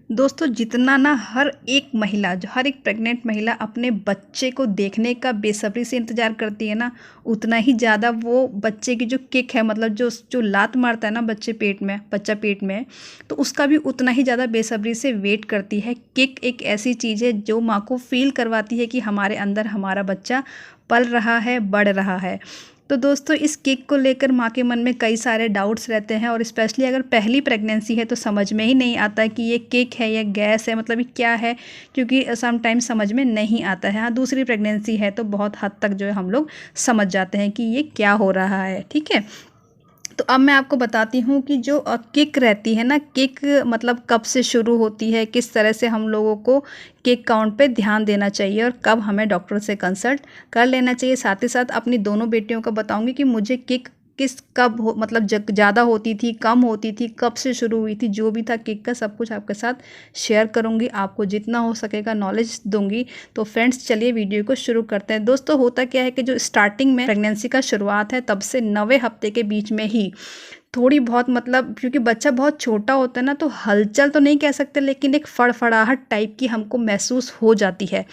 दोस्तों जितना ना हर एक महिला जो हर एक प्रेग्नेंट महिला अपने बच्चे को देखने का बेसब्री से इंतज़ार करती है ना, उतना ही ज़्यादा वो बच्चे की जो किक है, मतलब जो जो लात मारता है ना बच्चा पेट में, तो उसका भी उतना ही ज़्यादा बेसब्री से वेट करती है। किक एक ऐसी चीज़ है जो माँ को फील करवाती है कि हमारे अंदर हमारा बच्चा पल रहा है, बढ़ रहा है। तो दोस्तों इस केक को लेकर माँ के मन में कई सारे डाउट्स रहते हैं, और स्पेशली अगर पहली प्रेगनेंसी है तो समझ में ही नहीं आता कि ये केक है या गैस है, मतलब ये क्या है, क्योंकि समटाइम्स समझ में नहीं आता है। हाँ, दूसरी प्रेगनेंसी है तो बहुत हद तक जो है हम लोग समझ जाते हैं कि ये क्या हो रहा है। ठीक है, तो अब मैं आपको बताती हूँ कि जो किक रहती है ना, किक मतलब कब से शुरू होती है, किस तरह से हम लोगों को किक काउंट पे ध्यान देना चाहिए और कब हमें डॉक्टर से कंसल्ट कर लेना चाहिए। साथ ही साथ अपनी दोनों बेटियों को बताऊंगी कि मुझे किक किस कब हो, मतलब ज़्यादा होती थी, कम होती थी, कब से शुरू हुई थी, जो भी था किक का सब कुछ आपके साथ शेयर करूँगी। आपको जितना हो सकेगा नॉलेज दूंगी। तो फ्रेंड्स चलिए वीडियो को शुरू करते हैं। दोस्तों होता क्या है कि जो स्टार्टिंग में प्रेगनेंसी का शुरुआत है तब से 9वें हफ्ते के बीच में ही थोड़ी बहुत, मतलब क्योंकि बच्चा बहुत छोटा होता है ना, तो हलचल तो नहीं कह सकते, लेकिन एक फड़फड़ाहट टाइप की हमको महसूस हो जाती है।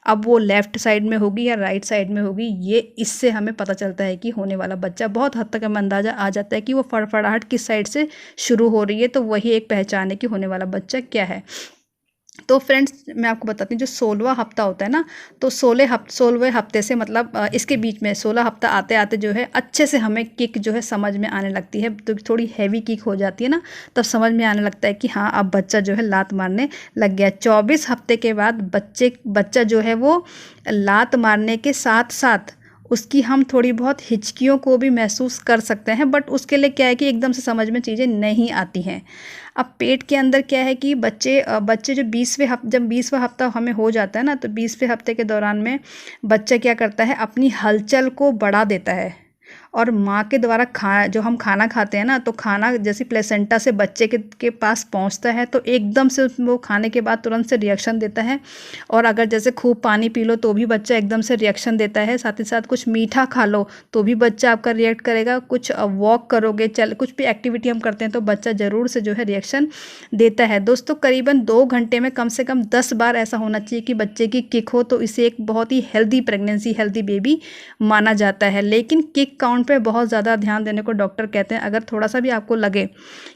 अब वो लेफ़्ट साइड में होगी या राइट साइड में होगी, ये इससे हमें पता चलता है कि होने वाला बच्चा, बहुत हद तक हमें अंदाज़ा आ जाता है कि वो फड़फड़ाहट किस साइड से शुरू हो रही है, तो वही एक पहचान है कि होने वाला बच्चा क्या है। तो फ्रेंड्स मैं आपको बताती हूँ, जो 16वां हफ्ता होता है ना, तो 16वें हफ्ते से, मतलब इसके बीच में 16 हफ्ता आते आते जो है अच्छे से हमें किक जो है समझ में आने लगती है। तो थोड़ी हैवी किक हो जाती है ना, तब समझ में आने लगता है कि हाँ अब बच्चा जो है लात मारने लग गया। 24 हफ्ते के बाद बच्चा जो है वो लात मारने के साथ साथ उसकी हम थोड़ी बहुत हिचकियों को भी महसूस कर सकते हैं, बट उसके लिए क्या है कि एकदम से समझ में चीज़ें नहीं आती हैं। अब पेट के अंदर क्या है कि बच्चे जो जब 20वां हफ्ता हमें हो जाता है ना, तो 20वें हफ्ते के दौरान में बच्चा क्या करता है, अपनी हलचल को बढ़ा देता है। और माँ के द्वारा जो हम खाना खाते हैं ना, तो खाना जैसे प्लेसेंटा से बच्चे के पास पहुँचता है, तो एकदम से वो खाने के बाद तुरंत से रिएक्शन देता है। और अगर जैसे खूब पानी पी लो तो भी बच्चा एकदम से रिएक्शन देता है। साथ ही साथ कुछ मीठा खा लो तो भी बच्चा आपका रिएक्ट करेगा। कुछ वॉक करोगे, कुछ भी एक्टिविटी हम करते हैं तो बच्चा ज़रूर से जो है रिएक्शन देता है। दोस्तों करीबन 2 घंटे में कम से कम 10 बार ऐसा होना चाहिए कि बच्चे की किक हो, तो इसे एक बहुत ही हेल्दी प्रेगनेंसी, हेल्दी बेबी माना जाता है। लेकिन किक काउंट पे बहुत ज़्यादा ध्यान देने को डॉक्टर कहते हैं। अगर थोड़ा सा भी आपको लगे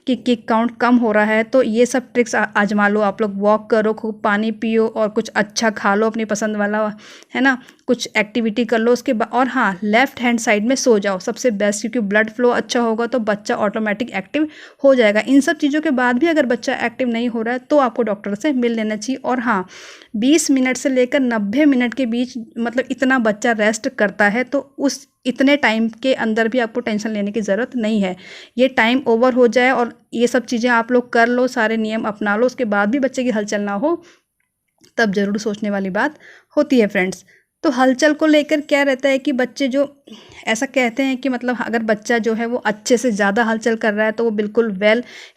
कि किक काउंट कम हो रहा है तो ये सब ट्रिक्स आजमा लो। आप लोग वॉक करो, खूब पानी पियो और कुछ अच्छा खा लो अपनी पसंद वाला, है ना, कुछ एक्टिविटी कर लो उसके बाद। और हाँ, लेफ्ट हैंड साइड में सो जाओ, सबसे बेस्ट, क्योंकि ब्लड फ्लो अच्छा होगा तो बच्चा ऑटोमेटिक एक्टिव हो जाएगा। इन सब चीज़ों के बाद भी अगर बच्चा एक्टिव नहीं हो रहा है तो आपको डॉक्टर से मिल लेना चाहिए। और हाँ, 20 मिनट से लेकर 90 मिनट के बीच, मतलब इतना बच्चा रेस्ट करता है, तो उस इतने टाइम के अंदर भी आपको टेंशन लेने की ज़रूरत नहीं है। ये टाइम ओवर हो जाए और ये सब चीज़ें आप लोग कर लो, सारे नियम अपना लो, उसके बाद भी बच्चे की हलचल ना हो, तब ज़रूर सोचने वाली बात होती है फ्रेंड्स। तो हलचल को लेकर क्या रहता है कि बच्चे जो ऐसा कहते हैं कि मतलब अगर बच्चा जो है वो अच्छे से ज़्यादा हलचल कर रहा है तो वो बिल्कुल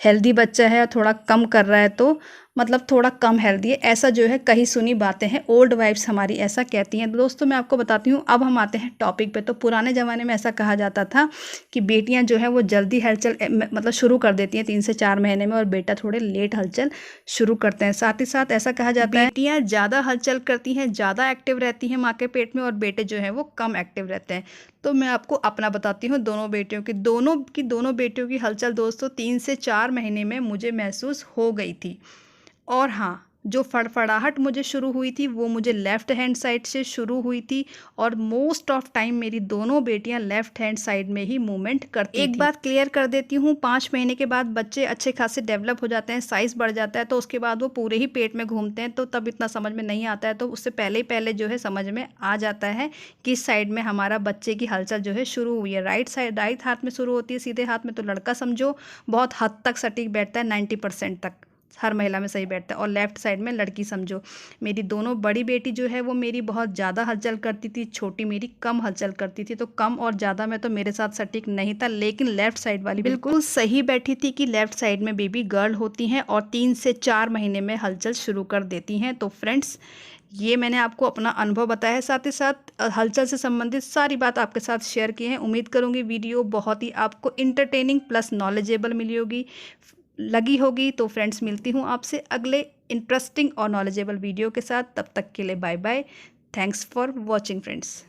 हेल्दी बच्चा है, और थोड़ा कम कर रहा है तो मतलब थोड़ा कम हेल्दी है। ऐसा जो है कहीं सुनी बातें हैं, ओल्ड वाइफ्स हमारी ऐसा कहती हैं। दोस्तों मैं आपको बताती हूँ, अब हम आते हैं टॉपिक पे। तो पुराने ज़माने में ऐसा कहा जाता था कि बेटियाँ जो है वो जल्दी हलचल मतलब शुरू कर देती हैं 3 से 4 महीने में, और बेटा थोड़े लेट हलचल शुरू करते हैं। साथ ही साथ ऐसा कहा जाता है बेटियाँ ज़्यादा हलचल करती हैं, ज़्यादा एक्टिव रहती हैं माँ के पेट में, और बेटे जो हैं वो कम एक्टिव रहते हैं। तो मैं आपको अपना बताती हूँ, दोनों बेटियों की हलचल दोस्तों 3 से 4 महीने में मुझे महसूस हो गई थी। और हाँ, जो फड़फड़ाहट मुझे शुरू हुई थी वो मुझे लेफ़्ट हैंड साइड से शुरू हुई थी, और मोस्ट ऑफ टाइम मेरी दोनों बेटियां लेफ़्ट हैंड साइड में ही मूवमेंट करती थी। एक बात क्लियर कर देती हूँ, 5 महीने के बाद बच्चे अच्छे खासे डेवलप हो जाते हैं, साइज़ बढ़ जाता है, तो उसके बाद वो पूरे ही पेट में घूमते हैं, तो तब इतना समझ में नहीं आता है। तो उससे पहले ही पहले जो है समझ में आ जाता है किस साइड में हमारा बच्चे की हलचल जो है शुरू हुई है। राइट हाथ में शुरू होती है, सीधे हाथ में तो लड़का समझो बहुत हद तक सटीक बैठता है, 90% तक हर महिला में सही बैठता है, और लेफ़्ट साइड में लड़की समझो। मेरी दोनों बड़ी बेटी जो है वो मेरी बहुत ज़्यादा हलचल करती थी, छोटी मेरी कम हलचल करती थी। तो कम और ज़्यादा में तो मेरे साथ सटीक नहीं था, लेकिन लेफ़्ट साइड वाली बिल्कुल सही बैठी थी कि लेफ़्ट साइड में बेबी गर्ल होती हैं और 3 से 4 महीने में हलचल शुरू कर देती हैं। तो फ्रेंड्स ये मैंने आपको अपना अनुभव बताया है, साथ ही साथ हलचल से संबंधित सारी बात आपके साथ शेयर की है। उम्मीद करूँगी वीडियो बहुत ही आपको इंटरटेनिंग प्लस नॉलेजेबल मिली होगी। लगी होगी। तो फ्रेंड्स मिलती हूँ आपसे अगले इंटरेस्टिंग और नॉलेजेबल वीडियो के साथ। तब तक के लिए bye bye. Thanks for watching friends.